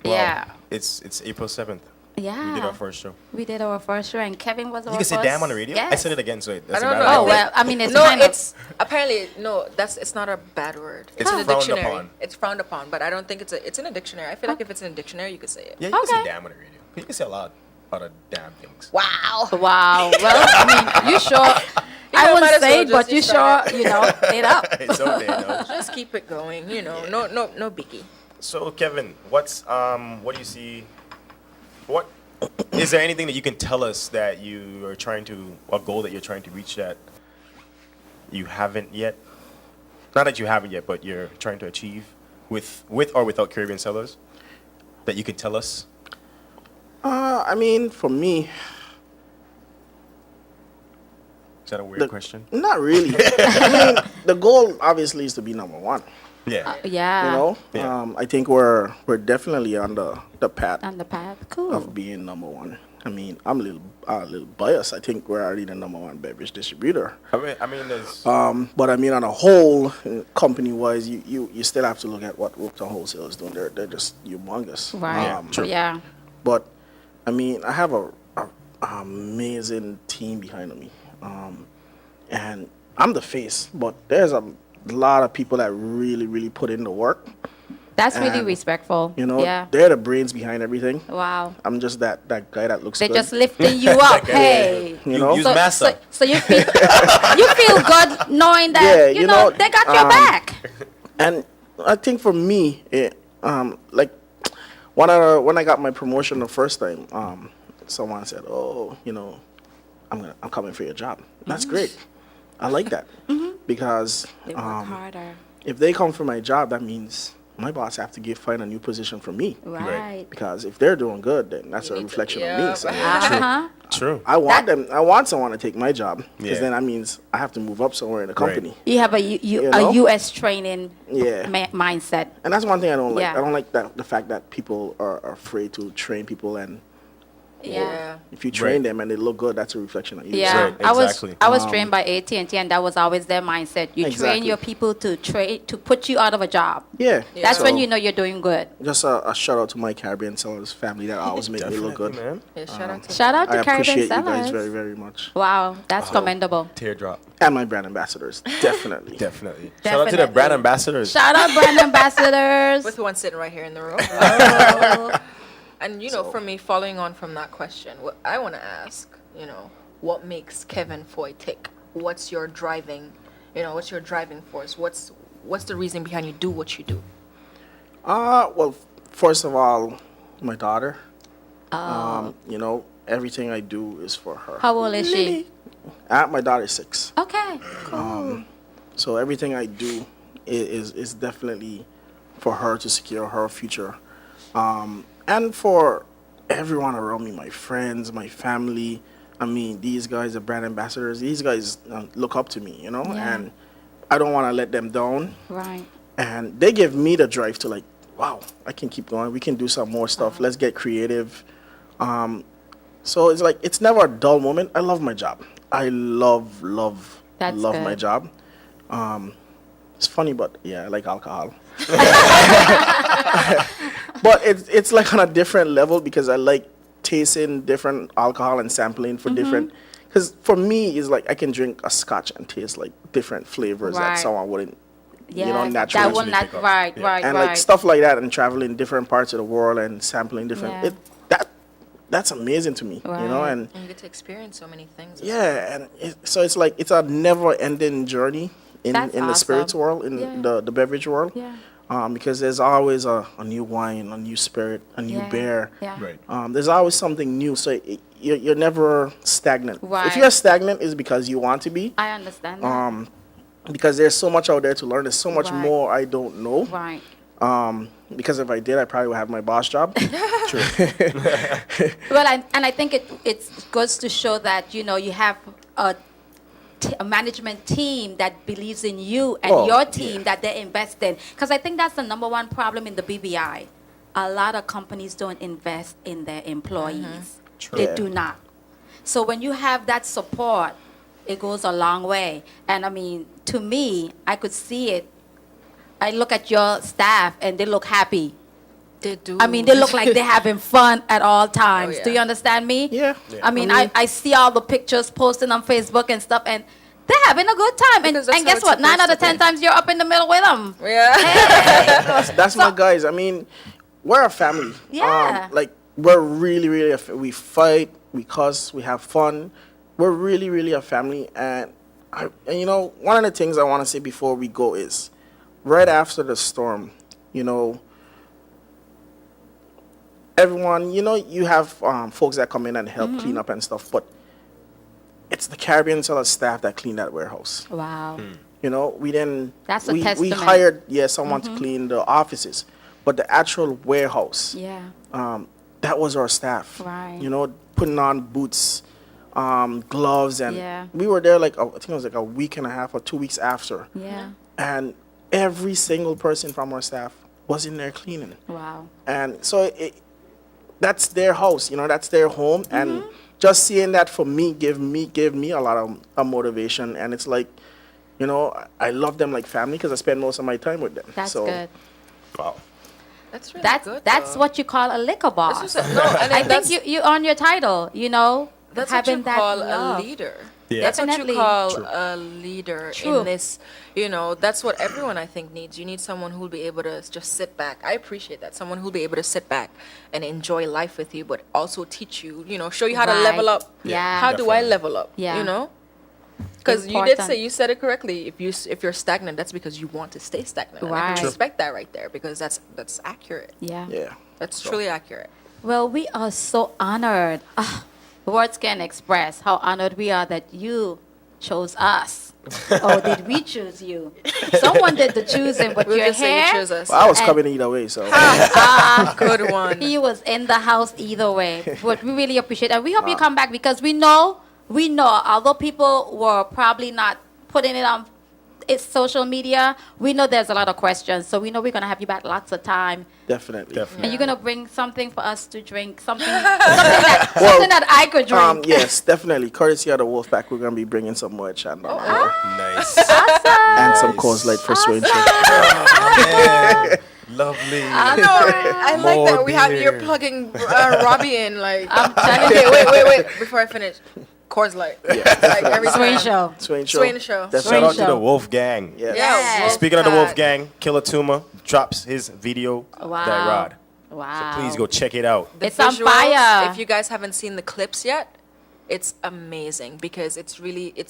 Well, Yeah. It's April 7th. Yeah. We did our first show. We did our first show, and Kevin was our You can say first damn on the radio? I guest. said it again, so it I doesn't don't matter. know. Oh, I think- well, I mean, it's no, kind of- it's apparently no. It's not a bad word. It's in the frowned dictionary. upon. It's frowned upon, but I don't think it's in a dictionary. I feel like if it's in a dictionary, you could say it. Yeah, you can say Okay. damn on the radio. You can say a lot of damn things. Wow. Wow. Well, I mean, you sure? I might wouldn't as well say it, just but you start sure, it up. It's okay, no. Just keep it going. You know, no biggie. So, Kevin, what do you see? What is there anything that you can tell us that you are trying to, a goal that you're trying to reach that you haven't yet? Not that you haven't yet, but you're trying to achieve with or without Caribbean Cellars that you can tell us? I mean, for me, Is that a weird question? not really. I mean, the goal obviously is to be number one. Yeah. Yeah. You know, Yeah. I think we're definitely on the path On the path. Cool. of being number one. I mean, I'm a little biased. I think we're already the number one beverage distributor. I mean, there's But I mean, on a whole, company wise, you still have to look at what Rooktown Wholesale is doing. They're just humongous. Right. true. Yeah. But I mean, I have a amazing team behind me, and I'm the face. But there's a lot of people that really put in the work. That's really And, respectful. You know, Yeah. they're the brains behind everything. Wow. I'm just that guy that looks They're good. just lifting you up. Hey. you know, use So, massa. so you feel good knowing that Yeah, you you know know, they got your back. and I think for me, like when I got my promotion the first time, someone said, "Oh, you know, I'm coming for your job." That's great. I like that because They work harder. if they come for my job, that means my boss have to find a new position for me. Right. Because if they're doing good, then that's a need to- reflection of yeah, me. So Uh-huh. True. I want someone to take my job because Yeah. then that means I have to move up somewhere in the company. You have a You know? US training Yeah. mindset. And that's one thing I don't like. Yeah. I don't like the fact that people are afraid to train people and Yeah. If you train Right. them and they look good, that's a reflection of you. Yeah, Right, I was exactly. I was trained by AT&T, and that was always their mindset. You train Exactly. your people to put you out of a job. Yeah. That's when So, you know you're doing good. Just a shout out to my Caribbean Cellars family that always make me look good. man. Yeah, shout out to Shout out I to Caribbean appreciate you guys Cellars. very, very much. Wow, that's commendable. Teardrop. And my brand ambassadors, definitely. Definitely. Shout out to the brand Definitely. ambassadors. Shout out brand ambassadors. with one sitting right here in the room. Oh. And for me, following on from that question, what I want to ask, what makes Kevin Fahie tick? What's your driving force? What's the reason behind you do what you do? Well, first of all, my daughter. Everything I do is for her. How old is she? My daughter is 6. Okay, cool. So everything I do is definitely for her to secure her future. And for everyone around me, my friends, my family. I mean, these guys are brand ambassadors. These guys look up to me, Yeah. and I don't want to let them down. Right. And they give me the drive to wow, I can keep going. We can do some more stuff. Let's get creative. So it's never a dull moment. I love my job. I love That's my good. job. It's funny, but yeah, I like alcohol. But it's like on a different level because I like tasting different alcohol and sampling for different. Because for me, it's like I can drink a scotch and taste like different flavors Right. that someone wouldn't, Yeah, naturally. that one, pick up. right, Yeah. right, And right. like stuff like that and traveling different parts of the world and sampling different. Yeah. That's amazing to me, Right. and And you get to experience so many things. yeah, and so it's like it's a never-ending journey in That's the spirits awesome. world, in Yeah. the beverage world. Yeah. Because there's always a new wine, a new spirit, a new Yeah. beer. Yeah. Right. There's always something new, so you're never stagnant. Right. If you're stagnant, it's because you want to be. I understand that. Because there's so much out there to learn. There's so much Right. more I don't know. Right. Because if I did, I probably would have my boss job. Well, I think it goes to show that you have a management team that believes in you and Oh, your team that they invest in. Because I think that's the number one problem in the BBI. A lot of companies don't invest in their employees. They Yeah. do not. So when you have that support, it goes a long way. And I mean, to me, I could see it. I look at your staff and they look happy. They do. I mean, they look like they're having fun at all times. Oh, yeah. Do you understand me? Yeah. I mean, I see all the pictures posted on Facebook and stuff, and they're having a good time. And, Because that's and how guess it's what? 9 out of supposed to 10 be. times you're up in the middle with them. Yeah. That's my guys. I mean, we're a family. Yeah. We're really, really, we fight, we cuss, we have fun. We're really, really a family. And one of the things I want to say before we go is, right after the storm, everyone, you have folks that come in and help clean up and stuff, but it's the Caribbean Cellars staff that clean that warehouse. Wow. We didn't. That's a we testament. hired someone to clean the offices, but the actual warehouse, Yeah. that was our staff. Right. Putting on boots, gloves, and Yeah. we were there I think it was like a week and a half or 2 weeks after, Yeah. and every single person from our staff was in there cleaning, Wow. and so that's their house, that's their home, and just seeing that for me gave me a lot of motivation, and it's like, I love them like family because I spend most of my time with them. That's so, good. Wow. That's really That's good. that's though. what you call a liquor boss. That's just no, and I that's- think you on your title, That's having what you that call love. a leader. Yeah. That's what Definitely. you call True. a leader True. in this. That's what everyone I think needs. You need someone who'll be able to just sit back. I appreciate that. Someone who'll be able to sit back and enjoy life with you, but also teach you. Show you how to Right. level up. Yeah. How do I Definitely. level up? Yeah. Because you did Important. say, you said it correctly. If you're stagnant, that's because you want to stay stagnant. And I Right. can respect that right there because that's accurate. Yeah. yeah. That's truly accurate. Well, we are so honored. Words can express how honored we are that you chose us. Or did we choose you? Someone did the choosing, but We'll you're just say you here. chose us. Well, I was And- coming either way, so Good one. He was in the house either way. But we really appreciate it. And we hope you come back because we know, although people were probably not putting it on it's social media, we know there's a lot of questions. So we know we're going to have you back lots of time. Definitely. And you're going to bring something for us to drink, something that I could drink. Yes, definitely. Courtesy of the Wolfpack, we're going to be bringing some more Chandon Nice. and some Coors Light for Swain. Lovely. I like More that you're beer. plugging Robbie in like. I'm telling Okay, you. wait. Before I finish, Coors Light. Like every Swain time. Show. Swain Show. Swain Show. That's Shout out right. to the Wolf Gang. Yes. Yeah. Speaking of the Wolfpack. Wolf Gang, Killer Tuma drops his video, Wow. That Rod. Wow. Please go check it out. It's on Visuals, fire. If you guys haven't seen the clips yet, it's amazing because it's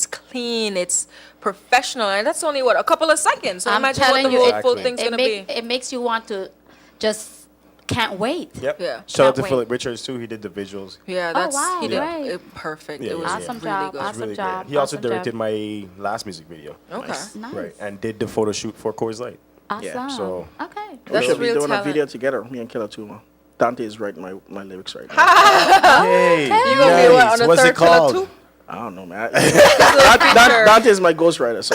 clean, it's professional, and that's only a couple of seconds. So I'm imagine what telling the you, whole it- full thing's gonna be. It makes you want to just can't wait. Yep. Yeah. Shout out to Can't wait. Philip Richards too. He did the visuals. Yeah, Oh, that's wow, he did great. it perfect. Yeah, It was yeah, Awesome really job. good. Awesome Really job. great. He also awesome job. directed my last music video. Okay. Nice. Right. And did the photo shoot for Coors Light. Awesome. so- Okay. We That's should be real doing talent. a video together, me and Killer Tuma. Dante is writing my lyrics right now. Hey, You gonna be what, on the What's third it called? Killer too? I don't know, man. Feature. Dante is my ghostwriter, so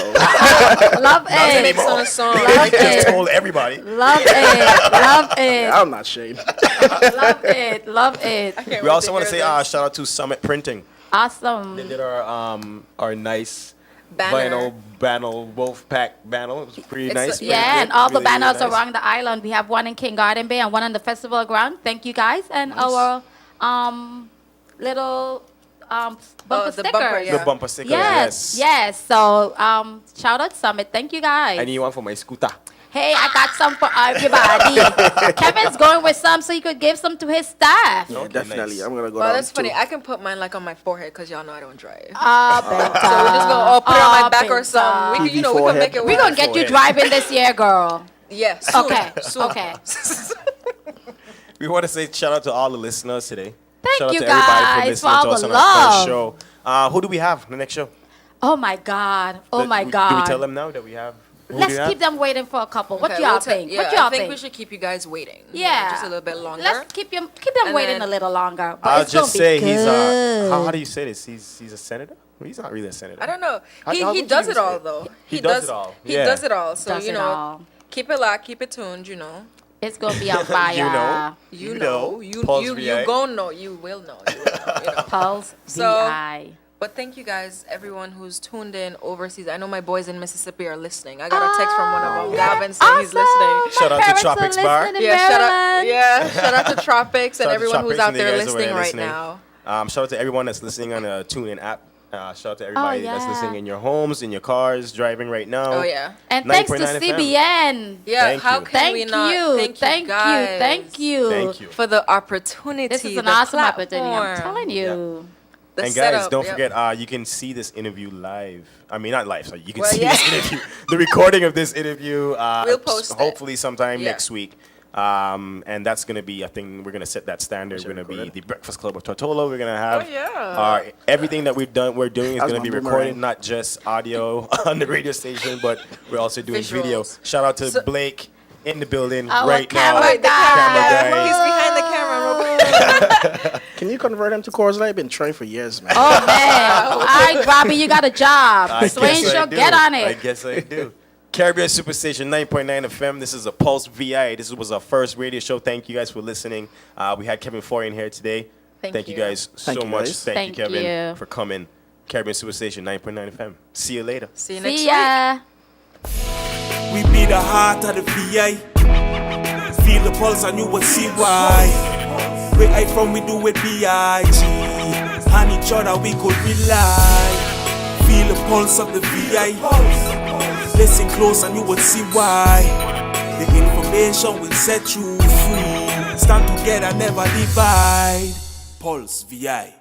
Love it. Makes on a song. Love Right there. it. Told everybody. Love it. Love it. I'm not shade. Love it. Love it. Can't We wait also want to hear say this. shout out to Summit Printing. Awesome. They did our nice Banner. vinyl Wolfpack banner. It was pretty It's nice. a- pretty Yeah, good, and all the really, really banners nice. around the island. We have one in King Garden Bay and one on the festival ground. Thank you guys. And our little bumper the stickers. bumper, yeah. The bumper stickers. Yes, yes. So shout out Summit. Thank you guys. I need one for my scooter. Hey, I got some for everybody. Kevin's going with some so he could give some to his staff. Yeah, Okay, definitely. nice. I'm gonna go Well, down that's funny. too. I can put mine like on my forehead because y'all know I don't drive. Better. So we're just gonna put it on my back or better. something. We can, we can forehead. make it work. We're going to get you driving this year, girl. Yeah, soon. Okay, Soon. okay. We want to say shout out to all the listeners today. Thank shout out you to everybody guys for for listening all to us the on our first love. show. Who do we have the next show? Oh, my God. Oh, my God. Do we tell them now that we have? who do we Let's have? keep them waiting for a couple. What Okay, y'all we'll ta- think? yeah, What y'all I think think? we should keep you guys waiting. Yeah. Just a little bit longer. Let's keep them And waiting then- a little longer. But I'll it's gonna just be say good. how do you say this? He's a senator? Well, he's not really a senator. I don't know. How He would does you it say all it? though. He does it all. He Yeah. does it all. So Does you it know, all. keep it locked, keep it tuned. You know. It's going to be on fire. You know. You know. Pulse You VI. gon' know. You will know. You will know, you know. Pulse So- VI. But thank you guys, everyone who's tuned in overseas. I know my boys in Mississippi are listening. I got a text from one of them, Gavin, saying he's listening. My Shout out to parents Tropics are Bar. listening in Yeah, Maryland. shout out to Tropics Shout and out to everyone who's Tropics out and you there guys over listening there right listening. now. Shout out to everyone that's listening on the TuneIn app. Shout out to everybody that's yeah. listening in your homes, in your cars, driving right now. Oh yeah. And thanks to 9.9 FM. CBN. Yeah, Thank how you. can we not Thank you. Thank you. for the opportunity. This is an the awesome opportunity. I'm platform, telling you. the And guys, setup, don't yep. forget, you can see this interview live. I mean, not live, so you can Well, see yeah. this interview, the recording of this interview. We'll post it. hopefully sometime Yeah. next week. And that's gonna be, I think, we're gonna set that standard. We're gonna be the Breakfast Club of Tortola. We're gonna have Oh, yeah. everything that we're doing is That's gonna my be boomerang. recorded, not just audio on the radio station, but we're also doing video. Visuals. Shout out to So- Blake in the building Our right now. camera Wait, the guy. camera. guy. He's behind the camera. Can you convert him to Coors Light? I've been trying for years, man. Oh, man. All right, Robbie, you got a job. I Swain guess I Show, do. get on I it. guess I do. Caribbean Superstation 9.9 FM. This is a Pulse VI. This was our first radio show. Thank you guys for listening. We had Kevin Fahie in here today. Thank you you. guys so Thank you, much. guys. Thank you, Thank Kevin, you. for coming. Caribbean Superstation 9.9 FM. See you later. See you next See week. ya. We be the heart of the VI. Feel the pulse and you will see why. Where I from, we do it B.I.G. On each other, we could rely. Feel the pulse of the VI. Listen close and you will see why. The information will set you free. Stand together, never divide. Pulse VI.